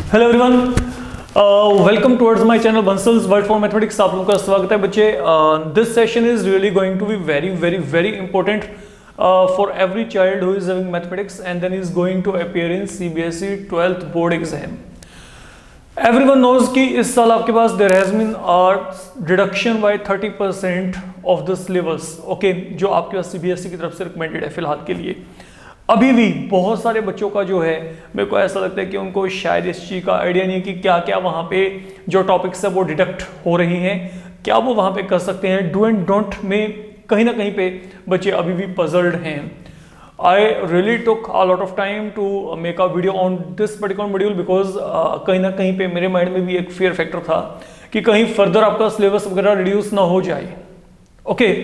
Hello everyone, welcome towards my channel Bansal's world for mathematics. आप लोगों का स्वागत है बच्चे। This session is really going to be very very very important for every child who is having mathematics and then is going to appear in CBSE 12th board exam. Everyone knows कि इस साल आपके पास there has been reduction by 30% of the syllabus, okay, जो आपके पास CBSE की तरफ से रिकमेंडेड है फिलहाल के लिए। अभी भी बहुत सारे बच्चों का जो है, मेरे को ऐसा लगता है कि उनको शायद इस चीज़ का आइडिया नहीं है कि क्या क्या वहाँ पे जो टॉपिक्स है वो डिडक्ट हो रही हैं, क्या वो वहाँ पे कर सकते हैं। डू एंड डोंट में कहीं ना कहीं पे बच्चे अभी भी पजल्ड हैं। I really took a lot of time to make a video on this particular module because कहीं ना कहीं पे मेरे माइंड में भी एक फियर फैक्टर था कि कहीं फर्दर आपका सिलेबस वगैरह रिड्यूस ना हो जाए, ओके।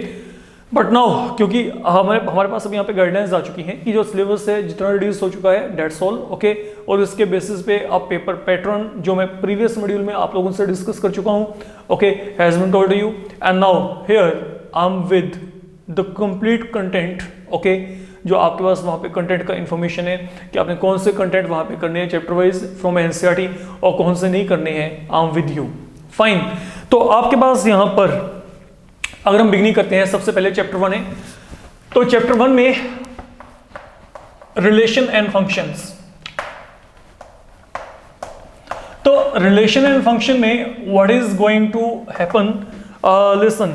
बट नाउ क्योंकि हमारे पास अभी यहाँ पे गाइडलाइंस आ चुकी हैं कि जो सिलेबस है जितना रिड्यूस हो चुका है डेट्स ऑल, ओके। और इसके बेसिस पे अब पेपर पैटर्न जो मैं प्रीवियस मॉड्यूल में आप लोगों से डिस्कस कर चुका हूँ, okay, has been told you and now here I am with the complete content, okay. जो आपके पास वहाँ पे कंटेंट का इन्फॉर्मेशन है कि आपने कौन से कंटेंट वहाँ पे करने हैं चैप्टर वाइज फ्रॉम एनसीईआरटी और कौन से नहीं करने हैं, आई एम विद यू, फाइन। तो आपके पास यहाँ पर अगर हम बिगनिंग करते हैं, सबसे पहले चैप्टर 1 है। तो चैप्टर 1 में रिलेशन एंड फंक्शंस। तो रिलेशन एंड फंक्शन में what is going to happen, listen,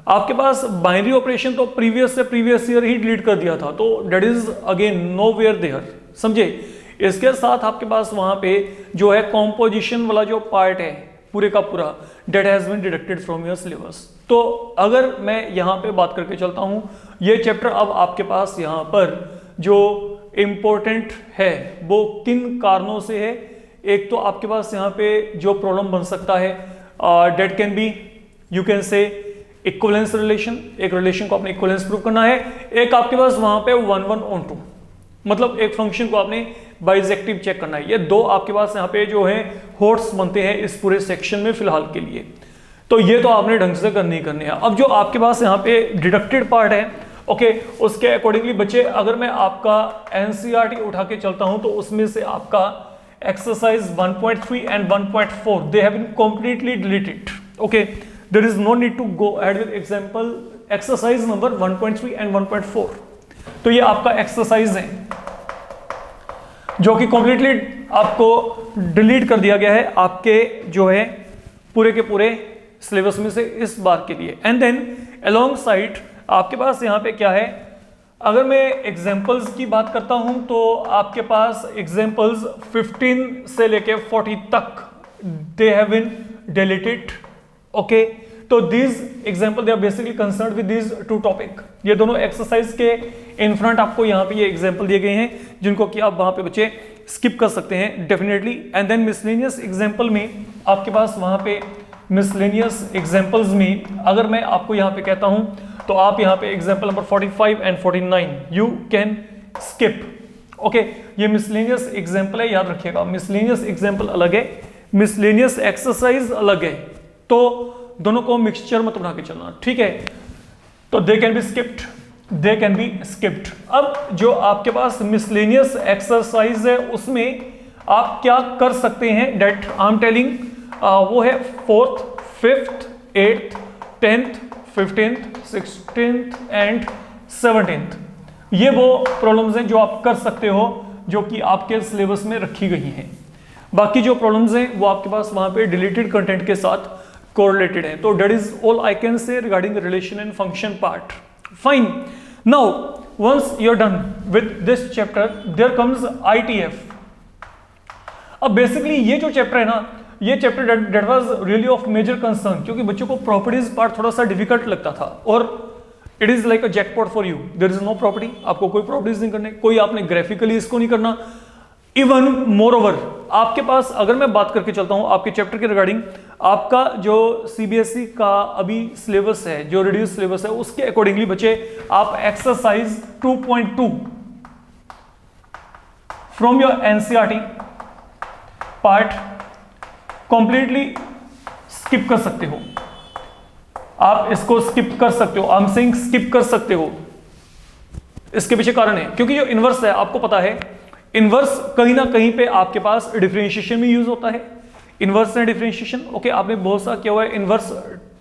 आपके पास बाइनरी ऑपरेशन तो प्रीवियस ईयर ही डिलीट कर दिया था, तो that is again nowhere there, समझे। इसके साथ आपके पास वहां पे जो है कॉम्पोजिशन वाला जो पार्ट है पूरे का पूरा, that has been deducted from your syllabus. तो अगर मैं यहाँ पे बात करके चलता हूँ, ये चैप्टर अब आपके पास यहाँ पर जो इम्पोर्टेंट है वो किन कारणों से है। एक तो आपके पास यहाँ पे जो प्रॉब्लम बन सकता है, date can be, you can say equivalence relation, एक रिलेशन को आपने इक्विवेलेंस प्रूव करना है। एक आपके पास वहाँ पे 1-1-on-2, मतलब एक फंक्शन को आपने बाइजेक्टिव चेक करना है। ये दो आपके पास यहाँ पे जो है होट्स बनते हैं इस पूरे सेक्शन में फिलहाल के लिए। तो ये तो आपने ढंग से करनी करनी है। अब जो आपके पास यहाँ पे डिडक्टेड पार्ट है, ओके, उसके अकॉर्डिंगली बच्चे अगर मैं आपका एनसीईआरटी उठा के चलता हूं तो उसमें से आपका exercise 1.3 and 1.4 they have been completely deleted, okay. There is no need to go ahead with example exercise number 1.3 and 1.4। तो ये आपका एक्सरसाइज है जो कि कंप्लीटली आपको डिलीट कर दिया गया है आपके जो है पूरे के पूरे सिलेबस में से इस बार के लिए। एंड देन अलोंग साइड आपके पास यहाँ पे क्या है, अगर मैं एग्जाम्पल्स की बात करता हूँ तो आपके पास एग्जाम्पल्स 15 से लेके 40 तक they have been deleted, okay. तो these example they are basically concerned with these two topic. ये दोनों एक्सरसाइज के इन फ्रंट आपको यहाँ पे ये एग्जाम्पल दिए गए हैं जिनको कि आप वहाँ पे बच्चे स्किप कर सकते हैं definitely. And then miscellaneous example में आपके पास वहाँ पे मिसलेनियस एग्जाम्पल्स में अगर मैं आपको यहाँ पे कहता हूँ तो आप यहाँ पे example number 45 and 49 you can skip, okay. ये मिसलेनियस एग्जाम्पल है, याद रखिएगा। मिसलेनियस एग्जाम्पल अलग है, मिसलेनियस एक्सरसाइज अलग है, तो दोनों को मिक्सचर मत बना के चलना, ठीक है। तो they can be skipped, they can be skipped. अब जो आपके पास मिसलेनियस एक्सरसाइज है उसमें आप क्या कर सकते हैं, डेट आई एम टेलिंग, वो है 4th, 5th, 8th, 10th, 15th, 16th and 17th। ये वो प्रॉब्लम्स हैं जो आप कर सकते हो जो कि आपके सिलेबस में रखी गई हैं। बाकी जो प्रॉब्लम्स हैं वो आपके पास वहां पे डिलीटेड कंटेंट के साथ कोरिलेटेड है। तो that is all I can say regarding relation and function part, fine. Now once you are done with this chapter there comes ITF. अब बेसिकली ये जो चैप्टर है ना, ये chapter that was really of major concern, क्योंकि बच्चों को properties part थोड़ा सा डिफिकल्ट लगता था और it is like a jackpot for you. There is no property, आपको कोई प्रॉपर्टीज नहीं करने, कोई आपने ग्राफिकली इसको नहीं करना। इवन मोर ओवर आपके पास अगर मैं बात करके चलता हूं आपके चैप्टर के रिगार्डिंग, आपका जो सीबीएसई का अभी सिलेबस है, जो रिड्यूस सिलेबस है, उसके अकॉर्डिंगली बच्चे आप exercise 2.2 from your NCERT part completely skip कर सकते हो। आप इसको स्किप कर सकते हो, आई एम सेइंग स्किप कर सकते हो। इसके पीछे कारण है क्योंकि जो इनवर्स है आपको पता है इनवर्स कहीं ना कहीं पे आपके पास डिफरेंशिएशन में यूज होता है, इनवर्स एंड डिफरेंशिएशन। ओके, आपने बहुत सा किया हुआ है इनवर्स,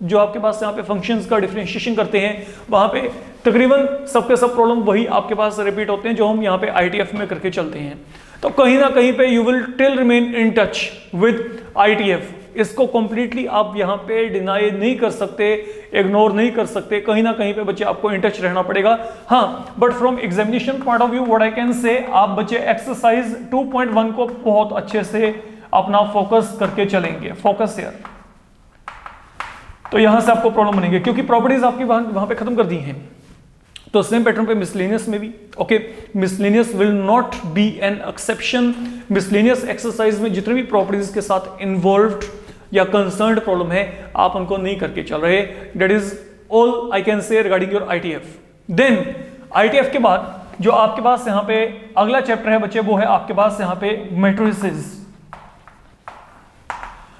जो आपके पास यहाँ पे फंक्शंस का डिफरेंशिएशन करते हैं, वहां पे तकरीबन सबके सब प्रॉब्लम वही आपके पास रिपीट होते हैं जो हम यहाँ पे आईटीएफ में करके चलते हैं। तो कहीं ना कहीं पे you will till remain in touch with ITF, इसको कंप्लीटली आप यहाँ पे डिनाई नहीं कर सकते, इग्नोर नहीं कर सकते, कहीं ना कहीं पे बच्चे आपको इन टच रहना पड़ेगा। हाँ, but from examination point of view what I can से, आप बच्चे एक्सरसाइज 2.1 को बहुत अच्छे से अपना फोकस करके चलेंगे, फोकस हियर। तो यहां से आपको प्रॉब्लम बनेंगे क्योंकि प्रॉपर्टीज आपकी वहां पे खत्म कर दी हैं। तो सेम पैटर्न पे मिसलेनियस में भी, okay, miscellaneous will not B an exception. Miscellaneous exercise में जितने भी प्रॉपर्टीज के साथ इन्वॉल्व्ड या कंसर्न्ड प्रॉब्लम है, आप उनको नहीं करके चल रहे। That is all I can say regarding your ITF. Then ITF के बाद जो आपके पास यहाँ पे अगला चैप्टर है बच्चे, वो है आपके पास यहाँ पे मैट्रिसेस।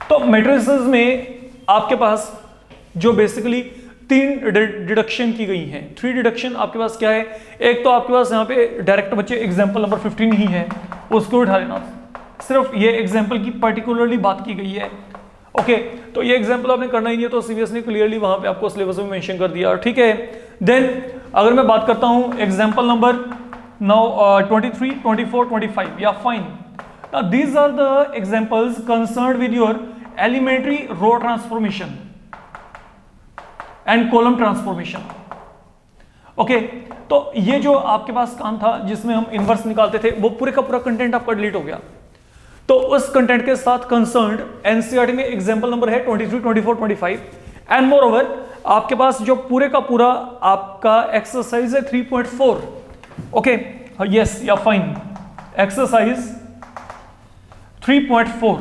तो मैट्रिसेस में आपके पास जो बेसिकली 3 डिडक्शन की गई हैं, 3 डिडक्शन आपके पास क्या है। एक तो आपके पास यहाँ पे डायरेक्ट बच्चे एग्जाम्पल नंबर 15 ही है, उसको उठा लेना, सिर्फ ये एग्जाम्पल की पर्टिकुलरली बात की गई है। ओके, तो ये एग्जाम्पल आपने करना ही नहीं है, तो सीबीएस ने क्लियरली वहां पे आपको सिलेबस में मेंशन कर दिया, ठीक है। देन अगर मैं बात करता हूं एग्जाम्पल नंबर नाउ 23, 24, 25, या fine. Now these are the examples concerned with your elementary row transformation and column transformation. Okay, तो ये जो आपके पास काम था जिसमें हम इनवर्स निकालते थे, वो पूरे का पूरा कंटेंट आपका डिलीट हो गया। तो उस कंटेंट के साथ कंसर्न्ड एनसीईआरटी में एग्जाम्पल नंबर है 23, 24, 25 एंड मोर ओवर आपके पास जो पूरे का पूरा आपका एक्सरसाइज है 3.4। ओके, यस या fine, exercise 3.4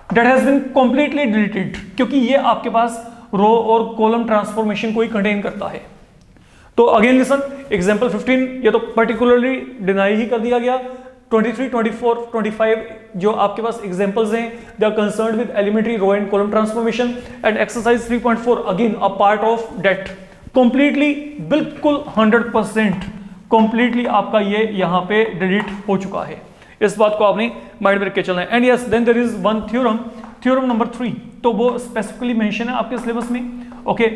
that has been completely deleted, क्योंकि ये आपके पास रो और कॉलम ट्रांसफॉर्मेशन को ही कंटेन करता है। तो अगेन लिसन, एग्जांपल 15 ये तो पर्टिकुलरली डिनाई ही कर दिया गया। 23, 24, 25 जो आपके पास एग्जांपल्स हैं, they are concerned with elementary row and column transformation. And exercise 3.4 again a part of that, completely बिल्कुल 100% कंप्लीटली आपका ये यहाँ पे डिलीट हो चुका है। इस बात को आपने माइंड में रख के चलना है। And yes, then there is one theorem, theorem number 3, तो वो स्पेसिफिकली मेंशन है आपके सिलेबस में। ओके,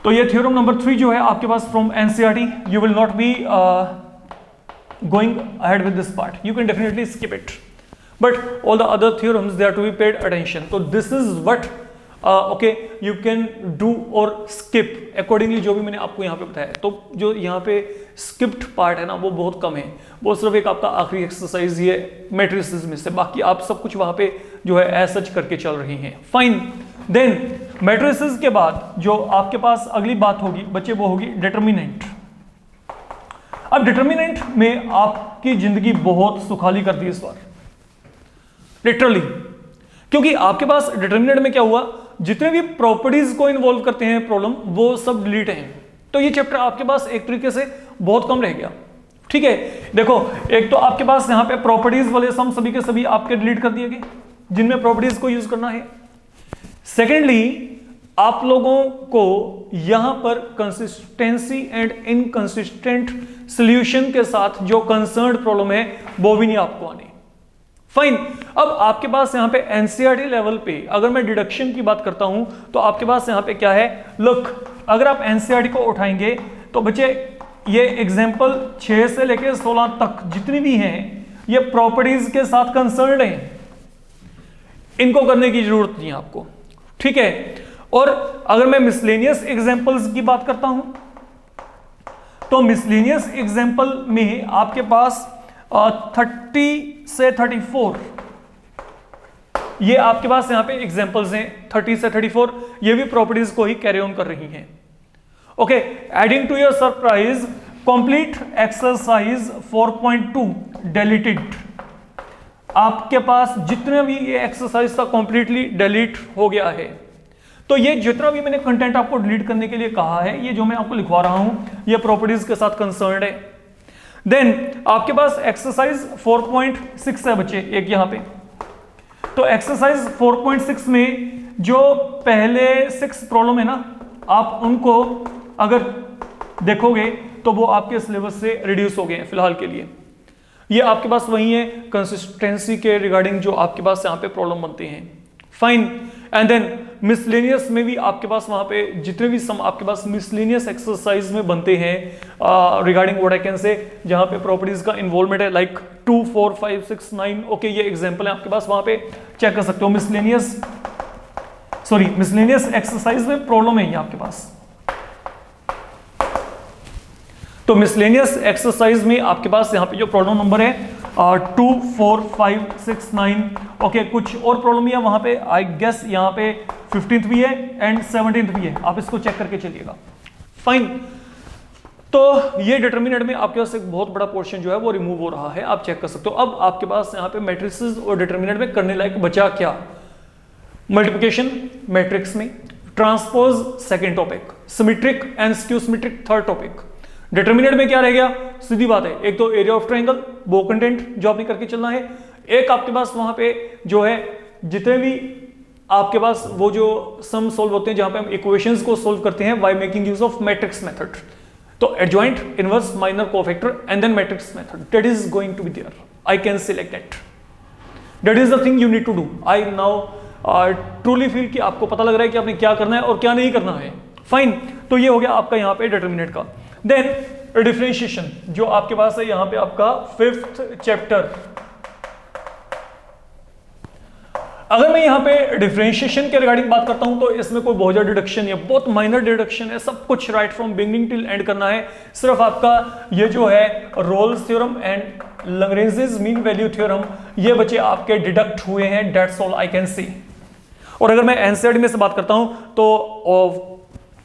तो ये थ्योरम नंबर 3 जो है आपके पास from NCERT, you will not be going ahead with this part, you can definitely skip it, but all the other theorems they are to be paid attention. So this is what okay you can do or skip accordingly, जो भी मैंने आपको यहाँ पे बताया। तो जो यहाँ पे स्किप्ड पार्ट है ना, वो बहुत कम है, वो सिर्फ एक आपका आखिरी एक्सरसाइज ये मैट्रिसेस में से, बाकी आप सब कुछ वहाँ पे जो है एज सच करके चल रही हैं। फाइन, देन मैट्रिसेस के बाद जो आपके पास अगली बात होगी बच्चे, वो होगी डिटर्मिनेंट। अब डिटर्मिनेंट में आपकी जिंदगी बहुत सुखाली कर दी इस बार, लिटरली, क्योंकि आपके पास डिटर्मिनेंट में क्या हुआ, जितने भी प्रॉपर्टीज को इन्वॉल्व करते हैं प्रॉब्लम, वो सब डिलीट हैं। तो ये चैप्टर आपके पास एक तरीके से बहुत कम रह गया, ठीक है। देखो, एक तो आपके पास यहाँ पे प्रॉपर्टीज वाले सम सभी के सभी आपके डिलीट कर दिए गए जिनमें प्रॉपर्टीज को यूज करना है। सेकेंडली, आप लोगों को यहां पर कंसिस्टेंसी एंड इनकंसिस्टेंट सॉल्यूशन के साथ जो कंसर्न्ड प्रॉब्लम है वो भी नहीं आपको आनी। फाइन, अब आपके पास यहां पे एनसीईआरटी लेवल पे अगर मैं डिडक्शन की बात करता हूं तो आपके पास यहां पे क्या है, लुक, अगर आप एनसीईआरटी को उठाएंगे तो बच्चे ये एग्जाम्पल 6 से लेकर 16 तक जितनी भी हैं ये प्रॉपर्टीज के साथ कंसर्न्ड हैं, इनको करने की जरूरत नहीं है आपको, ठीक है। और अगर मैं मिसलेनियस एग्जांपल्स की बात करता हूं तो मिसलेनियस एग्जांपल में आपके पास 30 से 34 ये आपके पास यहां पे एग्जांपल्स हैं, 30 से 34 ये भी प्रॉपर्टीज को ही कैरी ऑन कर रही हैं। Okay, adding to your surprise, complete exercise 4.2 deleted. आपके पास जितने भी ये एक्सरसाइज था कंप्लीटली डिलीट हो गया है। तो ये जितना भी मैंने कंटेंट आपको डिलीट करने के लिए कहा है, ये जो मैं आपको लिखवा रहा हूं, ये प्रॉपर्टीज के साथ कंसर्न्ड है। देन आपके पास एक्सरसाइज 4.6 है बच्चे, एक यहां पे। तो एक्सरसाइज 4.6 में जो पहले 6 प्रॉब्लम है ना, आप उनको अगर देखोगे तो वो आपके सिलेबस से रिड्यूस हो गए हैं फिलहाल के लिए। ये आपके पास वही है कंसिस्टेंसी के रिगार्डिंग जो आपके पास यहाँ पे प्रॉब्लम बनते हैं। फाइन, एंड देन मिसलेनियस में भी आपके पास वहां पे जितने भी सम आपके पास मिसलेनियस एक्सरसाइज में बनते हैं रिगार्डिंग व्हाट आई कैन से, जहां पे प्रॉपर्टीज का इन्वॉल्वमेंट है लाइक 2, 4, 5, 6, 9, ओके ये एग्जांपल है आपके पास, वहां पे चेक कर सकते हो। मिसलेनियस एक्सरसाइज में प्रॉब्लम है ये आपके पास। तो मिसलेनियस एक्सरसाइज में आपके पास यहाँ पे जो प्रॉब्लम नंबर है 2, 4, 5, 6, 9, ओके कुछ और प्रॉब्लम है वहां पे, आई गेस यहाँ पे 15th भी है एंड 17th भी है, आप इसको चेक करके चलिएगा। फाइन, तो ये डिटर्मिनेंट में आपके पास एक बहुत बड़ा पोर्शन जो है वो रिमूव हो रहा है, आप चेक कर सकते हो। अब आपके पास यहाँ पे मैट्रिसेस और डिटर्मिनेंट में करने लायक बचा क्या? मल्टीप्लिकेशन मैट्रिक्स में, transpose second topic, symmetric and skew symmetric third topic. Determinant में क्या रह गया? सीधी बात है, एक तो एरिया ऑफ ट्रायंगल वो कंटेंट जो आपने करके चलना है, एक आपके पास वहां पे जो है जितने भी आपके पास वो जो सम सोल्व होते हैं जहां पे हम इक्वेशंस को सोल्व करते हैं by making use of matrix method, तो adjoint, inverse, minor, cofactor and then matrix method, that is going to be there, I can select that is the thing you need to do. I now truly feel कि आपको पता लग रहा है कि आपने क्या करना है और क्या नहीं करना है। फाइन, तो ये हो गया आपका यहाँ पे डिटर्मिनेंट का। देन डिफरेंशिएशन जो आपके पास है यहाँ पे आपका 5th चैप्टर। अगर मैं यहाँ पे डिफरेंशिएशन के रिगार्डिंग बात करता हूं तो इसमें कोई बहुत ज्यादा डिडक्शन है, बहुत माइनर डिडक्शन है, सब कुछ right from beginning till and करना है। सिर्फ आपका ये जो है Rolle's theorem and Lagrange's mean value theorem ये बच्चे आपके डिडक्ट हुए हैं, that's all I can see. और अगर मैं एनसीईआरटी में से बात करता हूं तो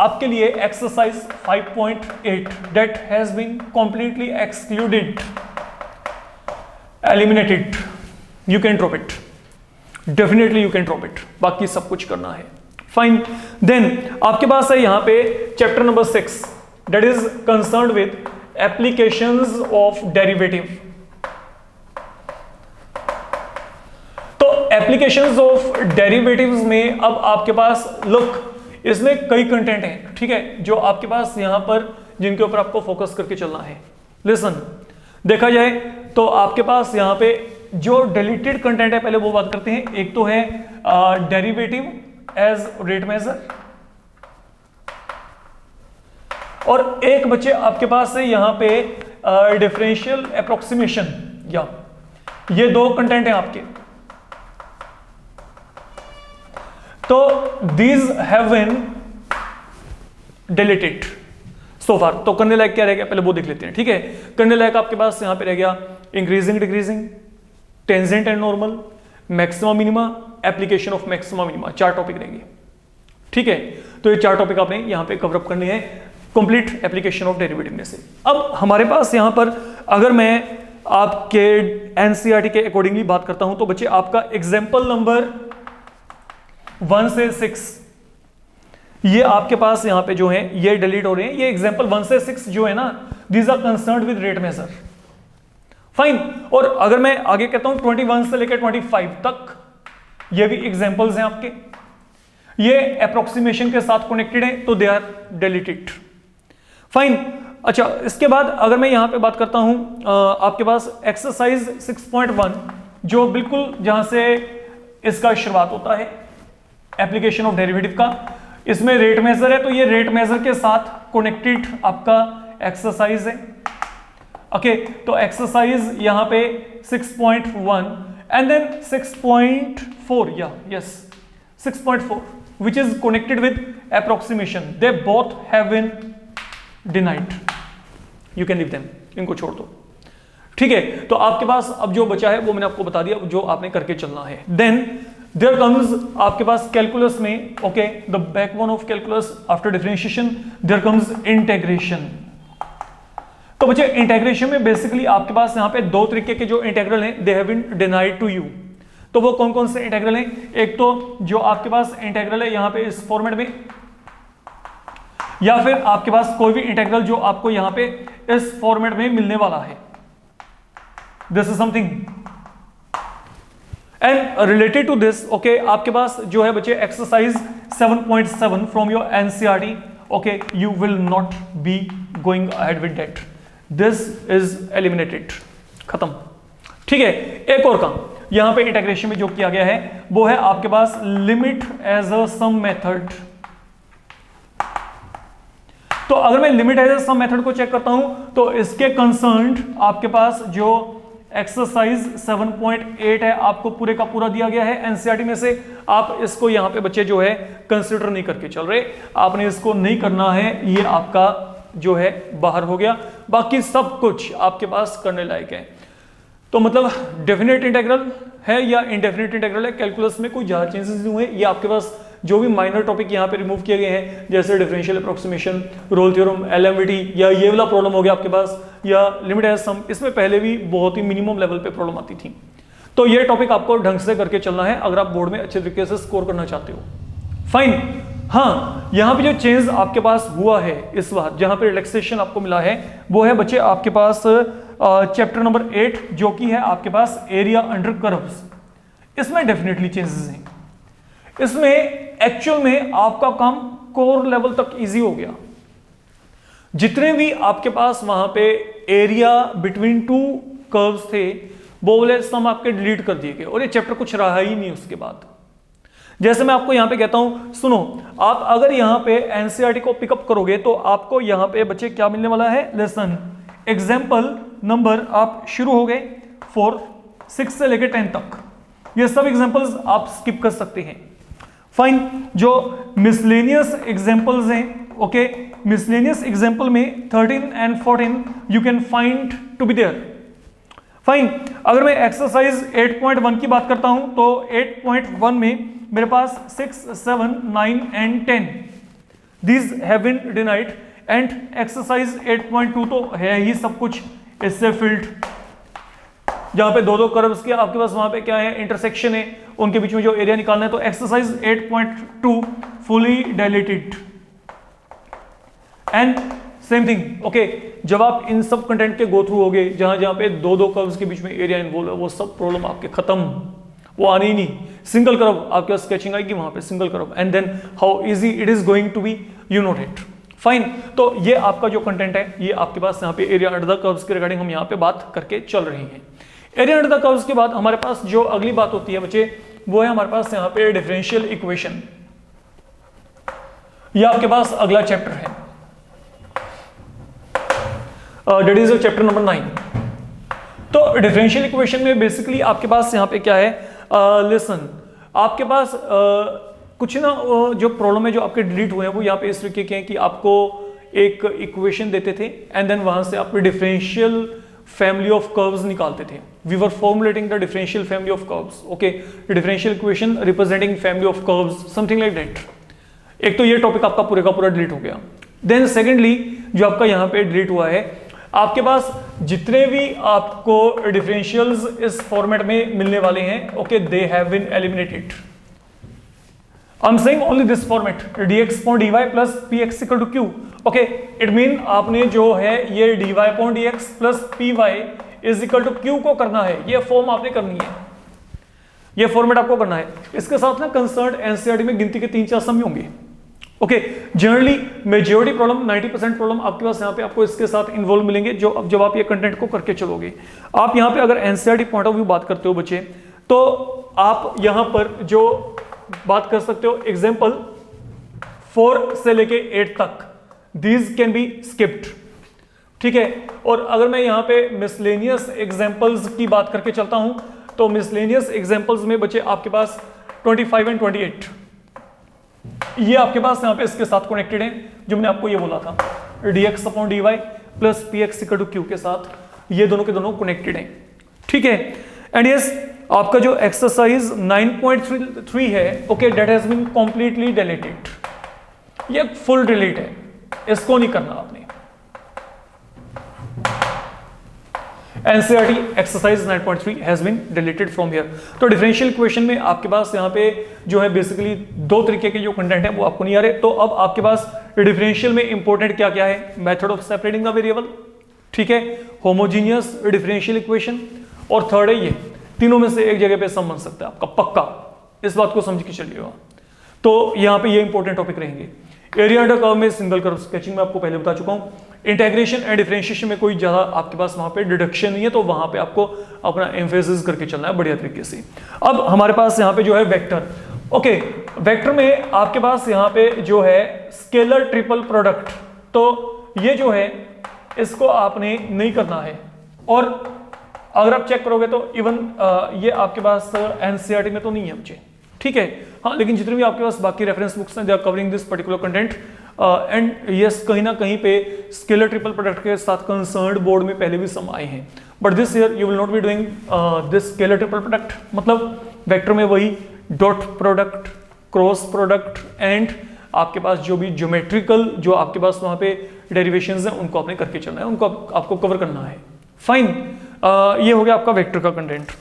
आपके लिए exercise 5.8 that has been completely excluded, eliminated, you can drop it, definitely you can drop it, बाकी सब कुछ करना है। फाइन, देन आपके पास है यहां पे chapter number 6 that is concerned with applications of derivative. तो एप्लीकेशंस ऑफ डेरिवेटिव्स में अब आपके पास लुक इसमें कई कंटेंट हैं, ठीक है, जो आपके पास यहां पर जिनके ऊपर आपको फोकस करके चलना है। लिसन, देखा जाए तो आपके पास यहां पे जो डिलीटेड कंटेंट है पहले वो बात करते हैं। एक तो है डेरिवेटिव एज रेट मेजर, और एक बच्चे आपके पास है यहां पे डिफरेंशियल अप्रोक्सीमेशन, या ये दो कंटेंट हैं आपके। तो these have been deleted so फार। तो करने लायक क्या रह गया पहले वो देख लेते हैं, ठीक है। करने लायक आपके पास यहां पे रह गया increasing decreasing, tangent and normal, maxima minima, application of maxima minima, 4 topic रहेंगे, ठीक है। तो ये 4 टॉपिक आपने यहां पे कवर अप करने हैं कंप्लीट एप्लीकेशन ऑफ डेरिवेटिव में से। अब हमारे पास यहां पर अगर मैं आपके एनसीईआरटी के अकॉर्डिंगली बात करता हूं तो बच्चे आपका एग्जाम्पल नंबर 1 से 6 ये आपके पास यहां पे जो है ये डिलीट हो रहे हैं। ये एग्जाम्पल 1 से 6 जो है ना, these are concerned with rate measure. Fine, और अगर मैं आगे कहता हूं 21 से लेकर 25 तक ये भी एग्जाम्पल्स हैं आपके, ये अप्रोक्सीमेशन के साथ कनेक्टेड है तो दे आर डिलीटेड। फाइन, अच्छा इसके बाद अगर मैं यहां पे बात करता हूं आपके पास एक्सरसाइज 6.1 जो बिल्कुल जहां से इसका शुरुआत होता है एप्लीकेशन ऑफ डेरिवेटिव का, इसमें रेट मेजर है तो ये रेट मेजर के साथ कनेक्टेड आपका एक्सरसाइज है, ओके। तो एक्सरसाइज यहां पे 6.1 एंड देन 6.4, या yes 6.4 which is connected with approximation, they both have been denied, you can leave them, इनको छोड़ दो, ठीक है। तो आपके पास अब जो बचा है वो मैंने आपको बता दिया जो आपने करके चलना है। देन देयर कम्स आपके पास कैलकुलस में, okay, the backbone of calculus after differentiation, there comes integration. तो बच्चे इंटेग्रेशन में बेसिकली आपके पास यहाँ पे 2 तरीके के जो इंटेग्रल हैं they have been denied to you. तो वो कौन कौन से इंटेग्रल हैं? एक तो जो आपके पास इंटेग्रल है यहाँ पे इस फॉर्मेट में, या फिर आपके पास कोई भी इंटेग्रल जो आपको यहाँ पे इस फॉर्मेट में मिलने वाला है, this is something. And related to this, okay, आपके पास जो है बच्चे exercise 7.7 from your NCERT, okay, you will not be going ahead with that, this is eliminated, खत्म। ठीक है, एक और काम यहां पे इंटीग्रेशन में जो किया गया है वो है आपके पास limit as a sum method. तो अगर मैं limit as a sum method को चेक करता हूं तो इसके कंसर्न्ड आपके पास जो एक्सरसाइज 7.8 है आपको पूरे का पूरा दिया गया है एनसीईआरटी में से। आप इसको यहां पे बच्चे जो है कंसिडर नहीं करके चल रहे, आपने इसको नहीं करना है, ये आपका जो है बाहर हो गया। बाकी सब कुछ आपके पास करने लायक है। तो मतलब डेफिनेट इंटीग्रल है या इंडेफिनेट इंटीग्रल है, कैलकुलस में कोई ज्यादा चेंजेस नहीं हुए। ये आपके पास जो भी माइनर टॉपिक यहाँ पे रिमूव किए गए हैं जैसे डिफरेंशियल अप्रोक्सीमेशन, रोल थ्योरम, एलएमवीटी, या ये वाला प्रॉब्लम हो गया आपके पास, या लिमिट एज सम, इसमें पहले भी बहुत ही मिनिमम लेवल पे प्रॉब्लम आती थी। तो ये टॉपिक आपको ढंग से करके चलना है अगर आप बोर्ड में अच्छे तरीके से स्कोर करना चाहते हो। फाइन। हाँ, यहाँ पे जो चेंज आपके पास हुआ है इस बार, जहां पे रिलैक्सेशन आपको मिला है वो है बच्चे आपके पास चैप्टर नंबर 8 जो कि है आपके पास एरिया अंडर कर्व्स। इसमें डेफिनेटली चेंजेस हैं। इसमें एक्चुअल में आपका काम कोर लेवल तक इजी हो गया। जितने भी आपके पास वहां पे एरिया बिटवीन टू कर्व्स थे वो वाले सम आपके डिलीट कर दिए गए और ये चैप्टर कुछ रहा ही नहीं उसके बाद। जैसे मैं आपको यहां पे कहता हूं, सुनो, आप अगर यहां पे एनसीईआरटी को पिकअप करोगे तो आपको यहां पे बच्चे क्या मिलने वाला है, लेसन एग्जाम्पल नंबर आप शुरू हो गए 4, 6 से लेकर 10 तक। ये सब एग्जाम्पल्स आप स्किप कर सकते हैं। फाइन। जो मिसलेनियस एग्जाम्पल्स हैं, ओके, मिसलेनियस एग्जाम्पल में 13 and 14 you can find to be there. Fine. अगर मैं एक्सरसाइज 8.1 की बात करता हूं तो 8.1 में मेरे पास 6, 7, 9 and 10 these have been denied and exercise 8.2 तो है ही सब कुछ इससे फिल्ड, जहां पे दो कर्व्स के आपके पास वहां पे क्या है, इंटरसेक्शन है, उनके बीच में जो एरिया निकालना है। तो exercise 8.2 fully dilated and same thing. Okay, जब आप इन सब कंटेंट के गो थ्रू होगे जहां जहां पे दो कर्व्स के बीच में एरिया इन्वॉल्व है, वो सब प्रॉब्लम आपके खत्म, वो आनी ही नहीं। सिंगल कर्व आपके पास स्केचिंग आएगी वहां पे, single curve, and then how easy it is going to be, you note it. Fine. तो ये आपका जो कंटेंट है ये आपके पास यहाँ पे एरिया अंडर द कर्व्स के रिगार्डिंग हम यहाँ पे बात करके चल रहे हैं। एरिया अंडर द कर्व्स के बाद हमारे पास जो अगली बात होती है बच्चे वो है हमारे पास यहाँ पे डिफरेंशियल इक्वेशन। ये आपके पास अगला चैप्टर है, दैट इज चैप्टर नंबर 9। तो डिफरेंशियल इक्वेशन में बेसिकली आपके पास यहाँ पे क्या है, लिसन, आपके पास कुछ ना जो प्रॉब्लम है जो आपके डिलीट हुए हैं वो यहाँ पे इस तरीके के हैं कि आपको एक इक्वेशन देते थे एंड देन वहां से आप डिफरेंशियल फैमिली ऑफ कर्व्स निकालते थे। We were formulating the differential family of curves, okay, differential equation representing family of curves, something like that. एक तो ये टॉपिक आपका पूरे का पूरा डिलीट हो गया। देन सेकेंडली जो आपका यहाँ पे डिलीट हुआ है, आपके पास जितने भी आपको डिफरेंशियल्स इस फॉर्मेट में मिलने वाले हैं, okay, they have been eliminated. I am saying only this format, dx upon dy plus px equal to q, okay, it mean आपने जो है ये dy upon dx plus py is equal to q को करना है, ये form आपने करनी है, ये फॉर्मेट आपको करना है। इसके साथ ना कंसर्न एनसीईआरटी में गिनती के 3-4 सम होंगे, okay. Generally majority problem 90% problem आपके पास यहाँ पे आपको इसके साथ इन्वॉल्व मिलेंगे जो अब जब आप ये कंटेंट को करके चलोगे। आप यहाँ पे अगर एनसीईआरटी पॉइंट ऑफ व्यू बात करते हो बच्चे तो आप यहाँ पर जो बात कर सकते हो एग्जाम्पल 4 से लेके 8 तक, दीज कैन बी स्किप्ड, ठीक है। और अगर मैं यहाँ पे मिसलेनियस एग्जाम्पल्स की बात करके चलता हूं तो मिसलेनियस एग्जाम्पल्स में बच्चे आपके पास 25 एंड 28 ये आपके पास यहाँ पे इसके साथ कनेक्टेड है, जो मैंने आपको ये बोला था dx upon dy plus px equal to q के साथ, ये दोनों के दोनों कनेक्टेड हैं, ठीक है। एंड यस, आपका जो एक्सरसाइज 9.3 है, okay, that has been completely deleted, ये फुल डिलीट है, इसको नहीं करना आपने। NCERT exercise 9.3 has been deleted from here. तो डिफरेंशियल इक्वेशन में आपके पास यहाँ पे जो है बेसिकली 2 तरीके के जो कंटेंट है वो आपको नहीं आ रहे। तो अब आपके पास डिफरेंशियल में इंपॉर्टेंट क्या क्या है, method of separating the variable, ठीक है, होमोजीनियस डिफरेंशियल इक्वेशन, और थर्ड है ये, तीनों में से एक जगह पे सम बन सकता है आपका, पक्का, इस बात को समझ के चलिएगा। तो यहाँ पे ये इंपॉर्टेंट टॉपिक रहेंगे। एरिया अंडर कर्व में सिंगल कर्व स्केचिंग में आपको पहले बता चुका हूं। इंटीग्रेशन एंड डिफरेंशिएशन में कोई ज्यादा आपके पास वहां पे डिडक्शन नहीं है, तो वहां पे आपको अपना एम्फेसिस करके चलना है बढ़िया तरीके से। अब हमारे पास यहाँ पे जो है वेक्टर, ओके वेक्टर में आपके पास यहाँ पे जो है स्केलर ट्रिपल प्रोडक्ट, तो ये जो है इसको आपने नहीं करना है। और अगर आप चेक करोगे तो इवन ये आपके पास एनसीईआरटी में तो नहीं है बच्चे, ठीक है। हाँ, लेकिन जितने भी आपके पास बाकी रेफरेंस बुक्स हैं they are covering this particular content and yes, कहीं ना कहीं पे स्केलर ट्रिपल प्रोडक्ट के साथ कंसर्न्ड बोर्ड में पहले भी सम आए हैं, but this year you will not be doing this scalar triple product. मतलब वेक्टर में वही dot product, cross product and आपके पास जो भी ज्योमेट्रिकल जो आपके पास वहां पे डेरिवेशंस हैं उनको आपने करके चलना है, उनको आपको कवर करना है। फाइन, ये हो गया आपका वेक्टर का कंटेंट।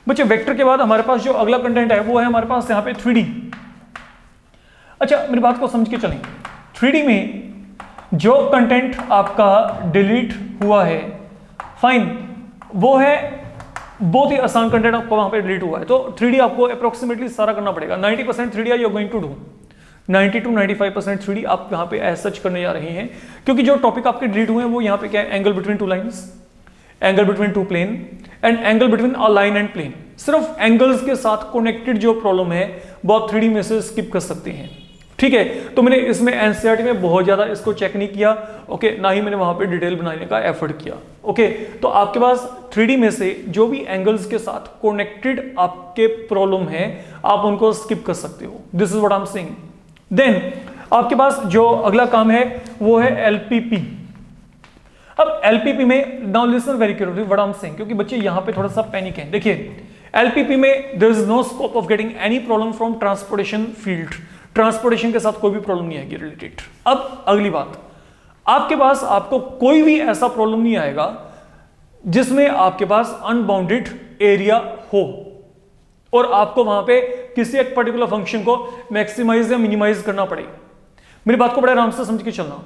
बच्चे वेक्टर के बाद हमारे पास जो अगला कंटेंट है वो है हमारे पास यहाँ पे 3D। अच्छा, मेरी बात को समझ के चलें, 3D में जो कंटेंट आपका डिलीट हुआ है, फाइन, वो है बहुत ही आसान कंटेंट आपको वहां पे डिलीट हुआ है, तो 3D आपको अप्रोक्सीमेटली सारा करना पड़ेगा। 90% 3D are you going to do, 90 to 95% 3D आप यहाँ पे एज सच करने जा रहे हैं, क्योंकि जो टॉपिक आपके डिलीट हुए हैं वो यहाँ पे क्या है, angle between two lines, angle between two plane and angle between a line and plane. सिर्फ एंगल्स के साथ कनेक्टेड जो प्रॉब्लम है वो आप 3D में से स्किप कर सकते हैं, ठीक है। तो मैंने इसमें एनसीईआरटी में बहुत ज्यादा इसको चेक नहीं किया, ओके, ना ही मैंने वहां पे डिटेल बनाने का एफर्ट किया, ओके। तो आपके पास 3D में से जो भी एंगल्स के साथ कनेक्टेड आपके प्रॉब्लम है आप उनको स्किप कर सकते हो, this is what I am saying. Then आपके पास जो अगला काम है वो है एलपीपी। अब एलपीपी में now listen very carefully what I am saying, क्योंकि बच्चे यहां पे थोड़ा सा पैनिक है। देखिए, एलपीपी में there is no scope of getting any problem from transportation field, transportation के साथ कोई भी प्रॉब्लम नहीं आएगी रिलेटेड। अब अगली बात, आपके पास आपको कोई भी ऐसा प्रॉब्लम नहीं आएगा जिसमें आपके पास अनबाउंडेड एरिया हो और आपको वहां पे किसी एक पर्टिकुलर फंक्शन को मैक्सिमाइज या मिनिमाइज करना पड़े। मेरी बात को बड़े आराम से समझ के चलना।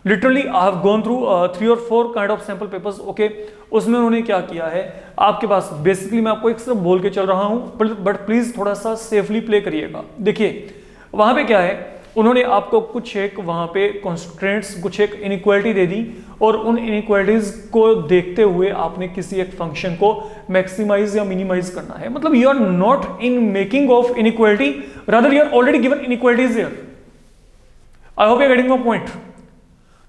Literally I have gone through 3 or 4 kind of sample papers, okay. उसमें उन्होंने क्या किया है, आपके पास बेसिकली मैं आपको एक सिर्फ बोल के चल रहा हूं, बट प्लीज थोड़ा सा सेफली प्ले करिएगा। देखिए वहां पे क्या है, उन्होंने आपको कुछ एक वहां पे कॉन्स्ट्रेंट्स, कुछ एक इनइक्वालिटी दे दी और उन इनइक्वालिटीज को देखते हुए आपने किसी एक फंक्शन को मैक्सिमाइज या मिनिमाइज करना है। मतलब you are not in making of inequality, rather you are already given inequalities here. I hope you are getting my point.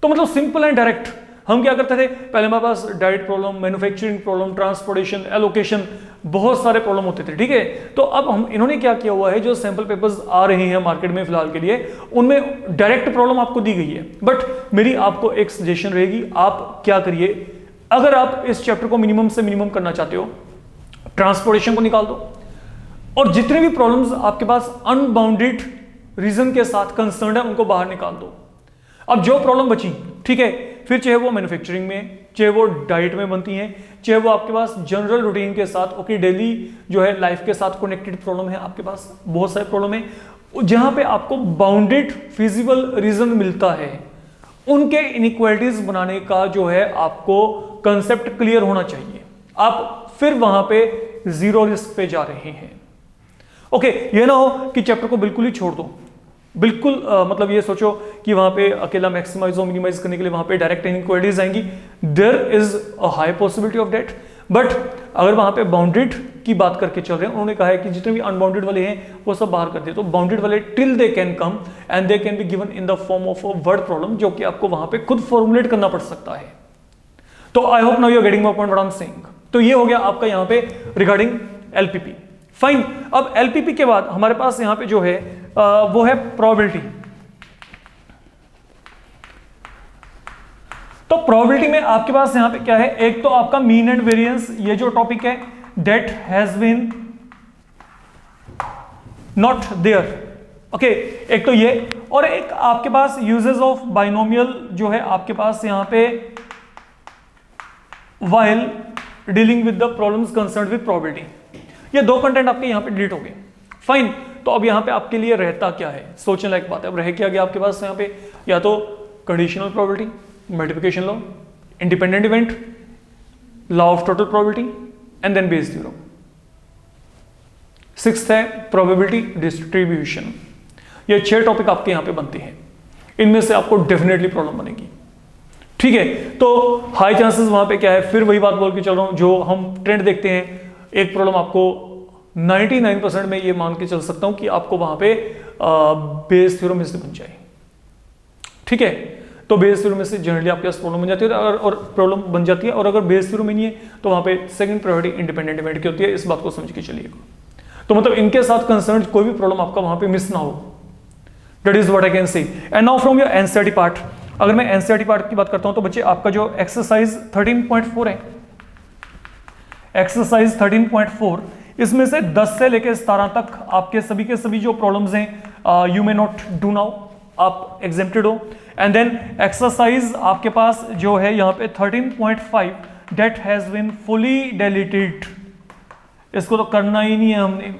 तो मतलब सिंपल एंड डायरेक्ट हम क्या करते थे, पहले हमारे पास diet problem, manufacturing problem, transportation, allocation, बहुत सारे प्रॉब्लम होते थे, ठीक है। तो अब हम इन्होंने क्या किया हुआ है, जो सैंपल पेपर्स आ रहे हैं मार्केट में फिलहाल के लिए, उनमें डायरेक्ट प्रॉब्लम आपको दी गई है। बट मेरी आपको एक सजेशन रहेगी, आप क्या करिए, अगर आप इस चैप्टर को मिनिमम से मिनिमम करना चाहते हो, ट्रांसपोर्टेशन को निकाल दो और जितने भी प्रॉब्लम्स आपके पास अनबाउंडेड रीजन के साथ कंसर्न है उनको बाहर निकाल दो। अब जो प्रॉब्लम बची, ठीक है, फिर चाहे वो मैन्युफैक्चरिंग में, चाहे वो डाइट में बनती हैं, चाहे वो आपके पास जनरल रूटीन के साथ, ओके, डेली जो है लाइफ के साथ कनेक्टेड प्रॉब्लम है, आपके पास बहुत सारे प्रॉब्लम है जहां पे आपको बाउंडेड फिजिबल रीजन मिलता है, उनके इनइक्वालिटीज बनाने का जो है आपको कंसेप्ट क्लियर होना चाहिए। आप फिर वहां पे जीरो रिस्क पे जा रहे हैं, ओके। ये ना हो कि चैप्टर को बिल्कुल ही छोड़ दो, बिल्कुल मतलब ये सोचो कि वहां पे अकेला मैक्सिमाइज और मिनिमाइज करने के लिए वहां पे डायरेक्ट इनइक्वालिटीज आएंगी, there is a high possibility of that. But अगर वहां पे बाउंडेड की बात करके चल रहे हैं, उन्होंने कहा है कि जितने भी अनबाउंडेड वाले हैं वो सब बाहर कर दिए, तो बाउंडेड वाले till they can come and they can be given in the form of a word problem, जो कि आपको वहां पे खुद फॉर्मुलेट करना पड़ सकता है। तो I hope now you are getting my point what I am saying. तो ये हो गया आपका यहाँ पे रिगार्डिंग एलपीपी। फाइन, अब एलपीपी के बाद हमारे पास यहाँ पे जो है वो है प्रोबेबिलिटी। तो प्रोबेबिलिटी में आपके पास यहां पे क्या है, एक तो आपका मीन एंड वेरिएंस, ये जो टॉपिक है that has been not there, okay, एक तो ये, और एक आपके पास यूजेस ऑफ बाइनोमियल जो है आपके पास यहां पे while dealing with the problems concerned with probability. ये दो कंटेंट आपके यहां पे डिलीट हो गए। फाइन, तो अब यहां पे आपके लिए रहता क्या है, सोचने लायक बात है। अब रह क्या गया आपके पास यहां पे, या तो conditional probability, multiplication law, independent event, law of total probability and then Bayes theorem. Sixth है प्रोबेबिलिटी डिस्ट्रीब्यूशन। ये 6 टॉपिक आपके यहां पे बनते हैं। इनमें से आपको डेफिनेटली प्रॉब्लम बनेगी। ठीक है, तो हाई चांसेस वहां पे क्या है, फिर वही बात बोल के चल रहा हूं, जो हम ट्रेंड देखते हैं, एक प्रॉब्लम आपको 99% में ये मान के चल सकता हूं कि आपको वहां पे बेस थ्योरम में से बन जाए। ठीक है, तो बेस थ्योरम में से जनरली आपके पास प्रॉब्लम बन जाती है, और प्रॉब्लम बन जाती है, और अगर बेस थ्योरम में नहीं है तो वहां पे सेकंड प्रायोरिटी इंडिपेंडेंट इवेंट की होती है। इस बात को समझ के चलिएगा। तो मतलब इनके साथ कंसर्न कोई भी प्रॉब्लम आपका वहां पे मिस ना हो। That is what I can से। And now from your NCERT part, अगर मैं एनसीईआरटी पार्ट की बात करता हूं तो बच्चे आपका जो एक्सरसाइज 13.4 है, एक्सरसाइज 13.4, इसमें से 10 से लेकर 17 तक आपके सभी के सभी जो प्रॉब्लम्स हैं you may not do now, आप एग्जेम्प्टेड हो। एंड देन एक्सरसाइज आपके पास जो है यहाँ पे 13.5 that has been fully deleted, इसको तो करना ही नहीं है हमने।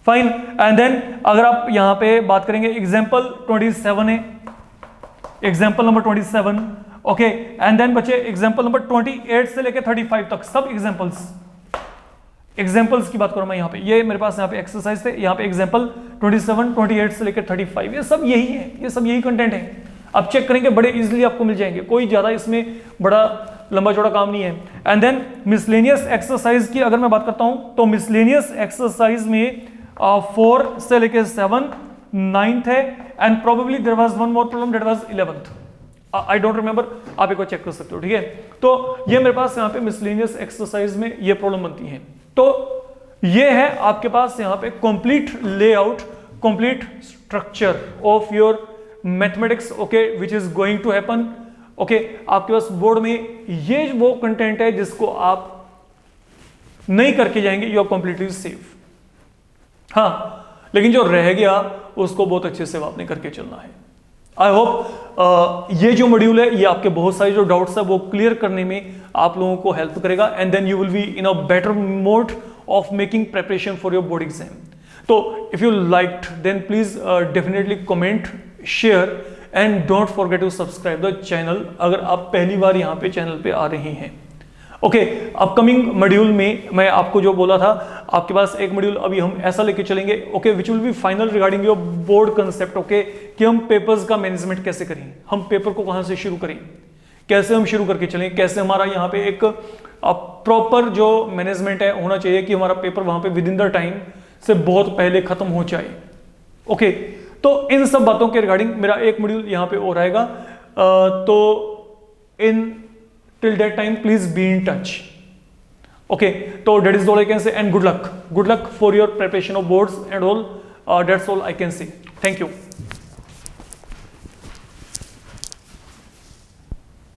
फाइन। एंड देन अगर आप यहां पे बात करेंगे एग्जाम्पल 27 है, example number 27, okay. And then बच्चे एग्जाम्पल नंबर 28 से लेकर 35 तक सब एग्जाम्पल्स की बात करूं मैं यहाँ पे, ये मेरे पास यहाँ पे एक्सरसाइज थे, यहाँ पे एग्जाम्पल 27, 28 से लेकर 35, ये सब यही है, ये सब यही कंटेंट है। आप चेक करेंगे बड़े इजीली आपको मिल जाएंगे, कोई ज्यादा इसमें बड़ा लंबा चौड़ा काम नहीं है। एंड देन मिसलेनियस एक्सरसाइज की अगर मैं बात करता हूं तो मिसलेनियस एक्सरसाइज में 4 से लेकर 7 9th है, and probably there was one more problem that was 11th, I don't remember, आप एक बार चेक कर सकते हो। ठीक है, तो ये मेरे पास यहाँ पे मिसलेनियस एक्सरसाइज में ये प्रॉब्लम बनती है। तो ये है आपके पास यहाँ पे complete layout, complete structure of your mathematics, okay, which is going to happen. Okay, आपके पास बोर्ड में ये वो कंटेंट है जिसको आप नहीं करके जाएंगे, यू आर कंप्लीटली सेफ। हाँ, लेकिन जो रह गया उसको बहुत अच्छे से आपने करके चलना है। आई होप ये जो मॉड्यूल है ये आपके बहुत सारे जो डाउट्स है वो क्लियर करने में आप लोगों को हेल्प करेगा, and then you will be in a better mode of making preparation for your board exam. तो if you liked then please definitely comment, share, and don't forget to subscribe the channel अगर आप पहली बार यहाँ पे channel पे आ रहे हैं। Okay, upcoming module में मैं आपको जो बोला था, आपके पास एक मॉड्यूल अभी हम ऐसा लेके चलेंगे, okay, which will be final regarding your board concept, okay, कि हम पेपर्स का मैनेजमेंट कैसे करें, हम पेपर को कहां से शुरू करें, कैसे हम शुरू करके चलें, कैसे हमारा यहाँ पे एक प्रॉपर जो मैनेजमेंट है होना चाहिए कि हमारा पेपर वहां पे विद इन द टाइम से बहुत पहले खत्म हो जाए। ओके, तो इन सब बातों के रिगार्डिंग मेरा एक मॉड्यूल यहाँ पे और आएगा। तो इन till that time please be in touch, okay, so that is all I can say, and good luck for your preparation of boards and all, that's all I can say. Thank you.